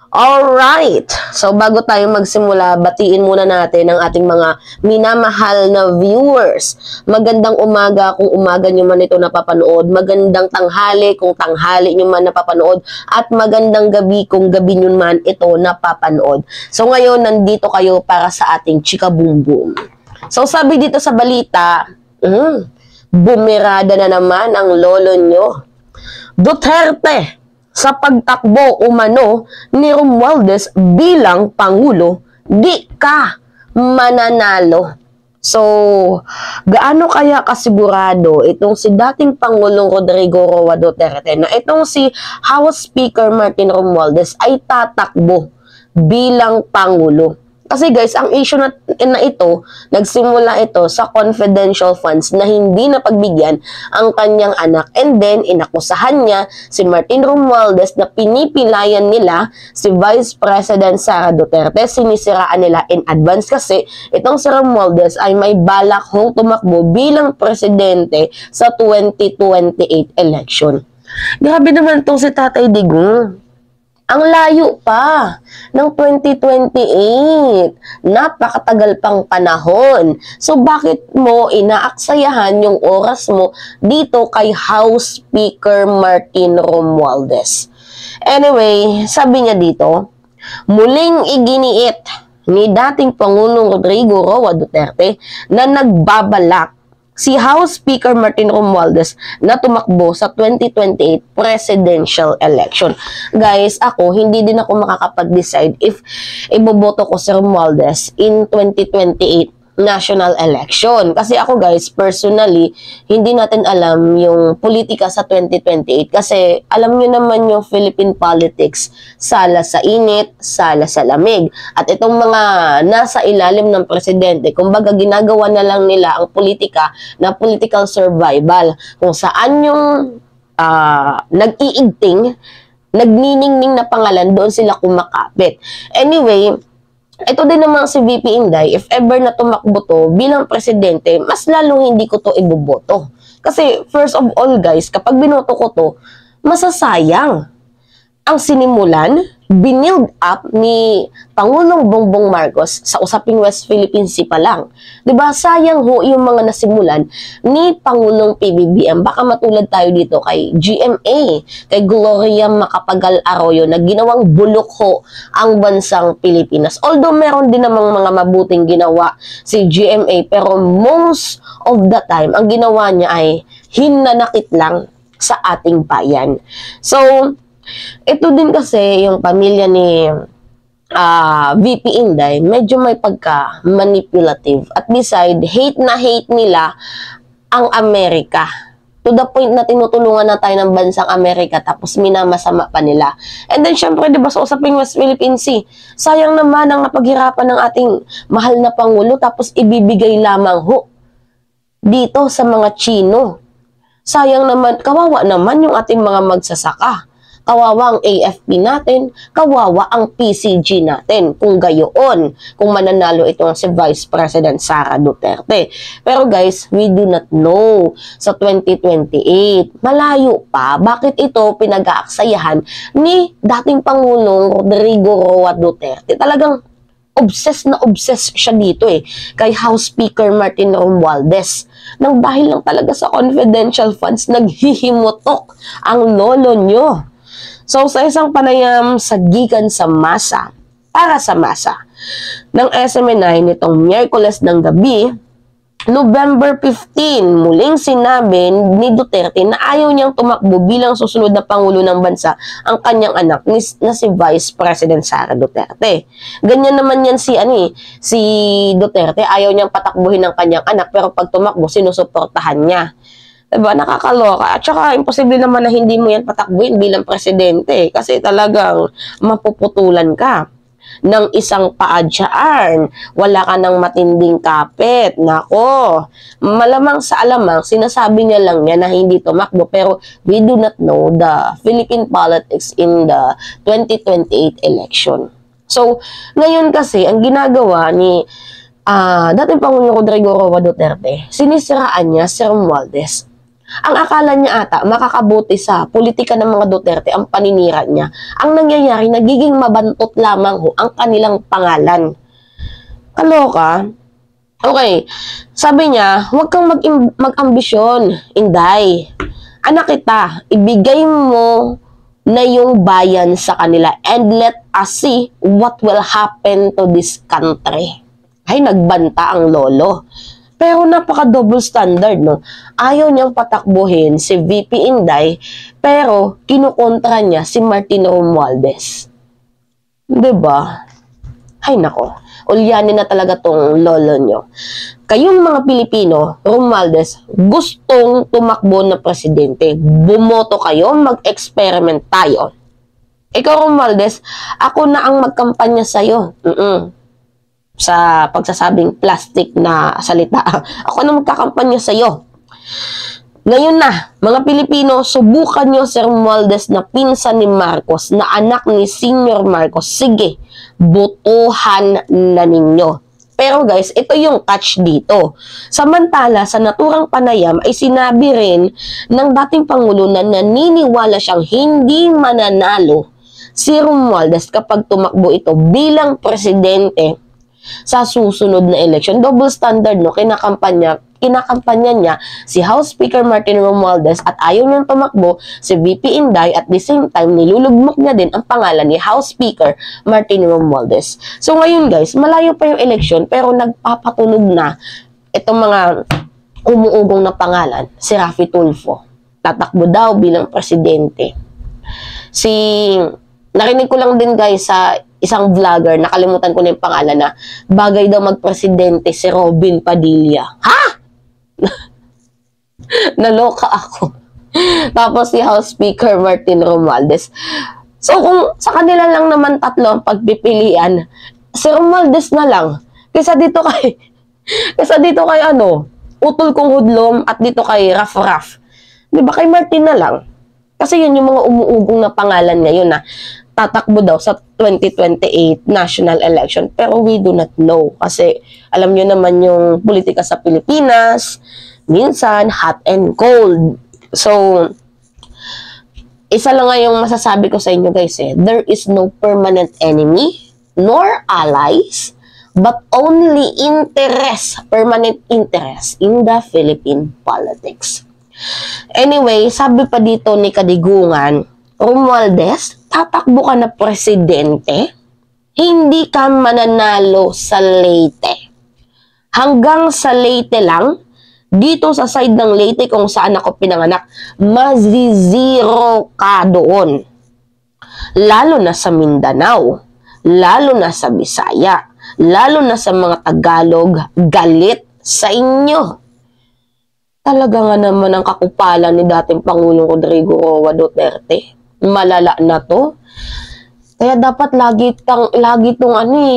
Alright! So, bago tayo magsimula, batiin muna natin ang ating mga minamahal na viewers. Magandang umaga kung umaga nyo man ito napapanood. Magandang tanghali kung tanghali nyo man napapanood. At magandang gabi kung gabi nyo man ito napapanood. So, ngayon, nandito kayo para sa ating Chika Boom Boom. So, sabi dito sa balita, bumirada na naman ang lolo nyo. Duterte sa pagtakbo umano ni Romualdez bilang Pangulo, di ka mananalo. So, gaano kaya kasigurado itong si dating Pangulong Rodrigo Roa Duterte na itong si House Speaker Martin Romualdez ay tatakbo bilang Pangulo? Kasi guys, ang issue na ito, nagsimula ito sa confidential funds na hindi napagbigyan ang kanyang anak. And then, inakusahan niya si Martin Romualdez na pinipilayan nila si Vice President Sara Duterte. Sinisiraan nila in advance kasi itong si Romualdez ay may balak hong tumakbo bilang presidente sa 2028 election. Grabe naman itong si Tatay Digong. Ang layo pa ng 2028. Napakatagal pang panahon. So, bakit mo inaaksayahan yung oras mo dito kay House Speaker Martin Romualdez? Anyway, sabi niya dito, muling iginiit ni dating Pangulong Rodrigo Roa Duterte na nagbabalak si House Speaker Martin Romualdez na tumakbo sa 2028 presidential election. Guys, ako, hindi din ako makakapag-decide if iboboto ko si Romualdez in 2028 national election. Kasi ako guys, personally, hindi natin alam yung politika sa 2028 kasi alam nyo naman yung Philippine politics, sala sa init, sala sa lamig. At itong mga nasa ilalim ng presidente, kumbaga ginagawa na lang nila ang politika na political survival. Kung saan yung nag-iigting, nagniningning na pangalan, doon sila kumakapit. Anyway, ito din naman si VP Inday, if ever na tumakbo to bilang presidente, mas lalong hindi ko to iboboto. Kasi first of all guys, kapag binoto ko to, masasayang ang sinimulan, binild up ni Pangulong Bongbong Marcos sa usaping West Philippine Sea pa lang. Diba? Sayang ho yung mga nasimulan ni Pangulong PBBM. Baka matulad tayo dito kay GMA, kay Gloria Macapagal Arroyo na ginawang bulok ho ang bansang Pilipinas. Although meron din namang mga mabuting ginawa si GMA, pero most of the time, ang ginawa niya ay hinanakit lang sa ating bayan. So, ito din kasi yung pamilya ni VP Inday, medyo may pagka-manipulative. At beside, hate na hate nila ang Amerika. To the point na tinutulungan na tayo ng bansang Amerika tapos minamasama pa nila. And then syempre, diba, sa usaping West Philippine Sea, sayang naman ang napaghirapan ng ating mahal na Pangulo tapos ibibigay lamang ho dito sa mga Chino. Sayang naman, kawawa naman yung ating mga magsasaka. Kawawa ang AFP natin, kawawa ang PCG natin, kung gayoon, kung mananalo itong si Vice President Sara Duterte. Pero guys, we do not know sa 2028. Malayo pa. Bakit ito pinag-aaksayahan ni dating Pangulong Rodrigo Roa Duterte? Talagang obsessed na obsessed siya dito kay House Speaker Martin Romualdez. Nang dahil lang talaga sa confidential funds, naghihimutok ang lolo nyo. So, sa isang panayam sa gikan sa masa, para sa masa, ng SMNI nitong Miyerkules ng gabi, November 15, muling sinabi ni Duterte na ayaw niyang tumakbo bilang susunod na Pangulo ng bansa ang kanyang anak na si Vice President Sara Duterte. Ganyan naman yan si Duterte, ayaw niyang patakbuhin ng kanyang anak pero pag tumakbo, sinusuportahan niya. Diba? Nakakaloka. At saka, imposible naman na hindi mo yan patakbuhin bilang presidente kasi talagang mapuputulan ka ng isang paadyaan. Wala ka ng matinding kapit. Nako, malamang sa alamang, sinasabi niya lang niya na hindi tumakbo pero we do not know the Philippine politics in the 2028 election. So, ngayon kasi, ang ginagawa ni dating Pangulong Rodrigo Roa Duterte, sinisiraan niya si Romualdez. Ang akala niya ata, makakabuti sa politika ng mga Duterte ang paninira niya. Ang nangyayari, nagiging mabantot lamang ho ang kanilang pangalan. Kaloka? Okay. Sabi niya, huwag kang mag-ambisyon, Inday. Anak kita, ibigay mo na yung bayan sa kanila and let us see what will happen to this country. Ay, nagbanta ang lolo. Pero napaka-double standard, no? Ayaw niyang patakbuhin si VP Inday, pero kinukontra niya si Martin Romualdez. Diba? Ay, nako. Ulyanin na talaga tong lolo niyo. Kayong mga Pilipino, Romualdez, gustong tumakbo na presidente. Bumoto kayo, mag-experiment tayo. Ikaw, Romualdez, ako na ang magkampanya sa'yo. Sa pagsasabing plastic na salita. Ako na magkakampanya sa'yo. Ngayon na, mga Pilipino, subukan nyo si Romualdez na pinsan ni Marcos, na anak ni Senior Marcos. Sige, botohan na ninyo. Pero guys, ito yung catch dito. Samantala, sa naturang panayam ay sinabi rin ng dating Pangulo na naniniwala siyang hindi mananalo si Romualdez kapag tumakbo ito bilang presidente sa susunod na election. Double standard, no? Kinakampanya niya si House Speaker Martin Romualdez at ayaw niyang tumakbo si VP Inday, at the same time nilulugmok niya din ang pangalan ni House Speaker Martin Romualdez. So ngayon guys, malayo pa yung election pero nagpapatunog na itong mga umuugong na pangalan. Si Raffy Tulfo, tatakbo daw bilang presidente. Narinig ko lang din guys sa isang vlogger, nakalimutan ko na yung pangalan, na bagay daw magpresidente si Robin Padilla. Ha? Naloka ako. Tapos si House Speaker Martin Romualdez. So kung sa kanila lang naman tatlo ang pagpipilian, si Romualdez na lang. Kaysa dito kay Utol kong Hudlom, at dito kay Raf. Di ba, kay Martin na lang? Kasi yun yung mga umuugong na pangalan ngayon na tatakbo daw sa 2028 national election. Pero we do not know. Kasi alam nyo naman yung politika sa Pilipinas, minsan hot and cold. So, isa lang nga yung masasabi ko sa inyo guys there is no permanent enemy, nor allies, but only permanent interest in the Philippine politics. Anyway, sabi pa dito ni Kadigungan, Romualdez, tatakbo ka na presidente, hindi ka mananalo sa Leyte. Hanggang sa Leyte lang, dito sa side ng Leyte kung saan ako pinanganak, mazizero ka doon. Lalo na sa Mindanao, lalo na sa Bisaya, lalo na sa mga Tagalog, galit sa inyo. Talaga nga naman ang kakupalan ni dating Pangulong Rodrigo Roa Duterte. Malala na to. Kaya dapat lagi tong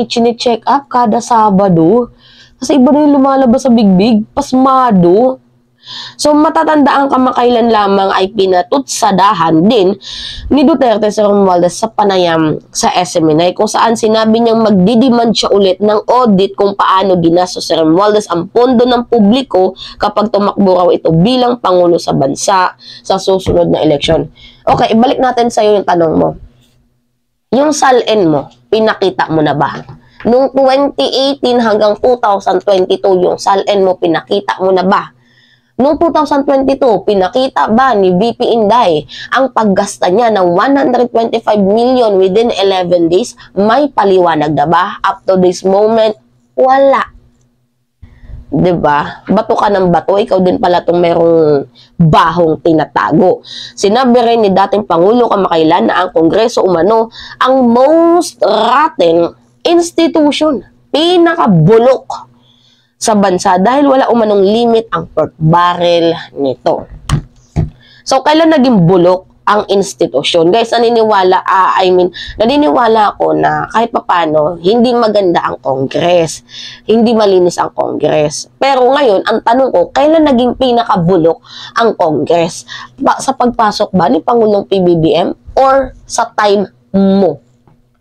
chine-check up kada Sabado. Kasi iba na yung lumalabas sa bigbig, pasmado. So matatandaan kamakailan lamang ay pinatutsadahan din ni Duterte sa Romualdez sa panayam sa SMNI, kung saan sinabi niyang magdidemand siya ulit ng audit kung paano ginastos si Romualdez ang pondo ng publiko kapag tumakbo raw ito bilang Pangulo sa bansa sa susunod na eleksyon. Okay, ibalik natin sa iyo yung tanong mo. Yung salin mo, pinakita mo na ba? Noong 2018 hanggang 2022, yung salin mo, pinakita mo na ba? Noong 2022, pinakita ba ni VP Inday ang paggasta niya ng 125 million within 11 days? May paliwanag na ba? Up to this moment, wala. Diba? Bato ka ng bato, ikaw din pala itong merong bahong tinatago. Sinabi rin ni dating Pangulo kamakailan na ang Kongreso umano ang most rotten institution, pinakabulok sa bansa dahil wala umanong limit ang pork barrel nito. So, kailan naging bulok ang institusyon? Guys, naniniwala ako na kahit papano, hindi maganda ang Congress. Hindi malinis ang Congress. Pero ngayon, ang tanong ko, kailan naging pinakabulok ang Congress? Sa pagpasok ba ni Pangulong PBBM or sa time mo?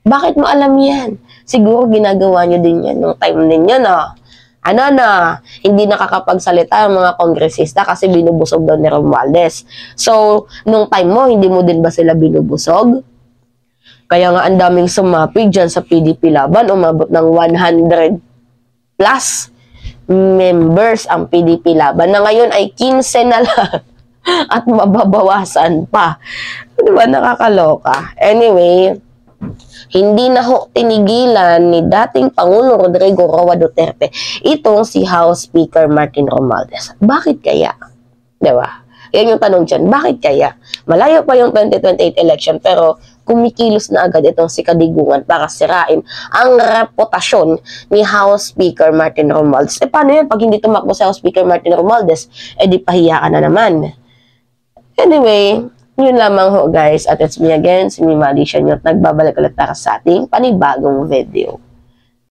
Bakit mo alam yan? Siguro ginagawa nyo din yan nung time ninyo na hindi nakakapagsalita ang mga kongresista kasi binubusog daw ni Romualdez. So, nung time mo, hindi mo din ba sila binubusog? Kaya nga ang daming sumapig dyan sa PDP Laban, umabot ng 100 plus members ang PDP Laban na ngayon ay 15 na lang at mababawasan pa. Diba nakakaloka? Anyway, hindi na ho tinigilan ni dating Pangulo Rodrigo Roa Duterte itong si House Speaker Martin Romualdez. Bakit kaya? Diba? Yan yung tanong dyan. Bakit kaya? Malayo pa yung 2028 election pero kumikilos na agad itong si Kadigungan para sirain ang reputasyon ni House Speaker Martin Romualdez. Paano yan? Pag hindi tumakbo si House Speaker Martin Romualdez, di pahiya ka na naman. Anyway, yun lamang ho guys. At it's me again, si Mima Alicia Nyot. Nagbabalik ulit para sa ating panibagong video.